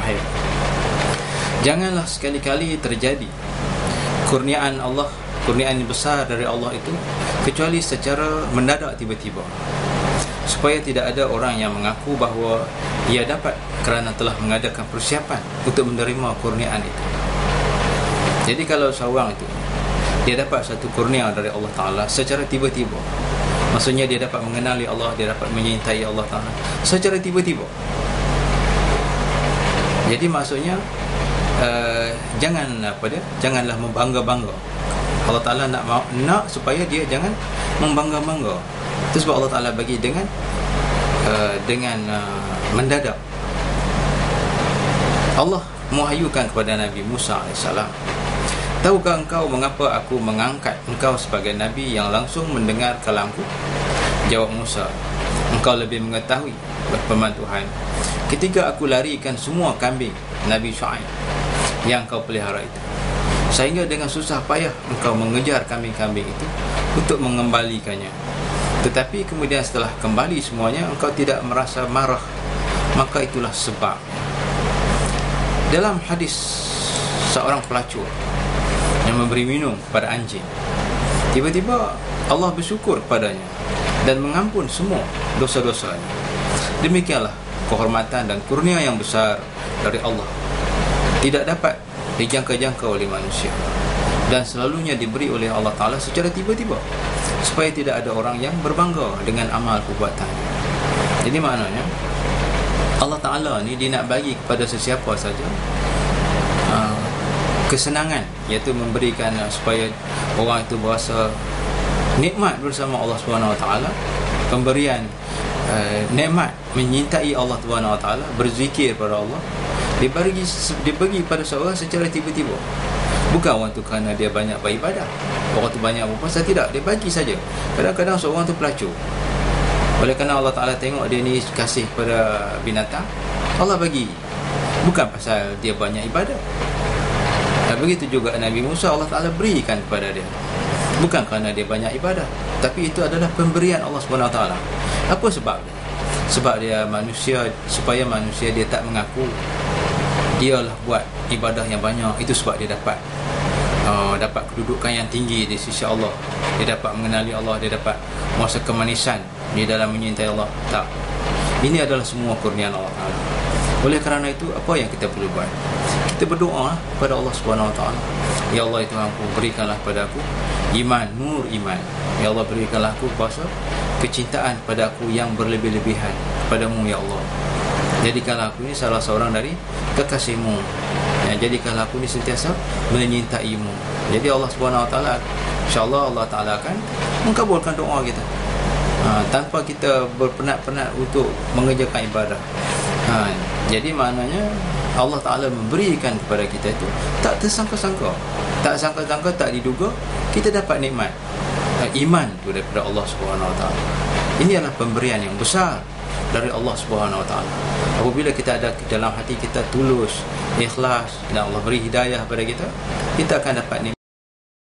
Bismillahirrahmanirrahim. Janganlah sekali-kali terjadi kurniaan Allah, kurniaan yang besar dari Allah itu kecuali secara mendadak tiba-tiba, supaya tidak ada orang yang mengaku bahawa ia dapat kerana telah mengadakan persiapan untuk menerima kurniaan itu. Jadi kalau seorang itu dia dapat satu kurnia dari Allah Ta'ala secara tiba-tiba, maksudnya dia dapat mengenali Allah, dia dapat menyintai Allah Ta'ala secara tiba-tiba. Jadi maksudnya janganlah membangga-bangga. Allah Ta'ala nak supaya dia jangan membangga-bangga. Itu sebab Allah Ta'ala bagi dengan mendadak. Allah mewahyukan kepada Nabi Musa AS, tahukah engkau mengapa aku mengangkat engkau sebagai Nabi yang langsung mendengar kalamku? Jawab Musa, engkau lebih mengetahui, berfirman Tuhan, ketika aku larikan semua kambing Nabi Syuaib yang kau pelihara itu, sehingga dengan susah payah engkau mengejar kambing-kambing itu untuk mengembalikannya, tetapi kemudian setelah kembali semuanya engkau tidak merasa marah, maka itulah sebab. Dalam hadis, seorang pelacur yang memberi minum kepada anjing, tiba-tiba Allah bersyukur kepadanya dan mengampun semua dosa-dosanya. Demikianlah kehormatan dan kurnia yang besar dari Allah, tidak dapat dijangka-jangka oleh manusia, dan selalunya diberi oleh Allah Ta'ala secara tiba-tiba, supaya tidak ada orang yang berbangga dengan amal perbuatan. Jadi maknanya Allah Ta'ala ni dia nak bagi kepada sesiapa saja kesenangan, iaitu memberikan supaya orang itu berasa nikmat bersama Allah Subhanahu Wa Taala, pemberian nikmat menyintai Allah Subhanahu Wa Taala, berzikir pada Allah, dibagi pada seorang secara tiba-tiba. Bukan orang tu kerana dia banyak beribadah, orang tu banyak berpuasa, tidak, dia bagi saja. Kadang-kadang seorang tu pelacur, oleh kerana Allah Ta'ala tengok dia ni kasih pada binatang, Allah bagi, bukan pasal dia banyak ibadah. Dan begitu juga Nabi Musa, Allah Ta'ala berikan kepada dia, bukan kerana dia banyak ibadah, tapi itu adalah pemberian Allah SWT. Apa sebab dia? Sebab dia manusia, supaya manusia dia tak mengaku dialah buat ibadah yang banyak, itu sebab dia dapat kedudukan yang tinggi di sisi Allah, dia dapat mengenali Allah, dia dapat merasa kemanisan di dalam menyintai Allah. Tak, ini adalah semua kurniaan Allah Ta'ala. Oleh kerana itu, apa yang kita perlu buat? Kita berdoa kepada Allah Subhanahu Wa Taala. Ya Allah, itu Tuhanku, berikanlah kepada aku iman, nur iman. Ya Allah, berikanlah aku kuasa kecintaan pada aku yang berlebih-lebihan kepadamu, ya Allah. Jadikanlah aku ini salah seorang dari kekasihmu, ya, jadikanlah aku ini sentiasa menyintaimu. Jadi Allah Subhanahu Wa Taala, insya-Allah Allah Taala akan mengabulkan doa kita, tanpa kita berpenat-penat untuk mengerjakan ibadah. Jadi maknanya Allah Ta'ala memberikan kepada kita itu tak tersangka-sangka, tak sangka-sangka, tak diduga, kita dapat nikmat iman itu daripada Allah Subhanahu Wa Taala. Ini adalah pemberian yang besar dari Allah Subhanahu Wa Taala. Apabila kita ada dalam hati kita tulus, ikhlas, dan Allah beri hidayah kepada kita, kita akan dapat nikmat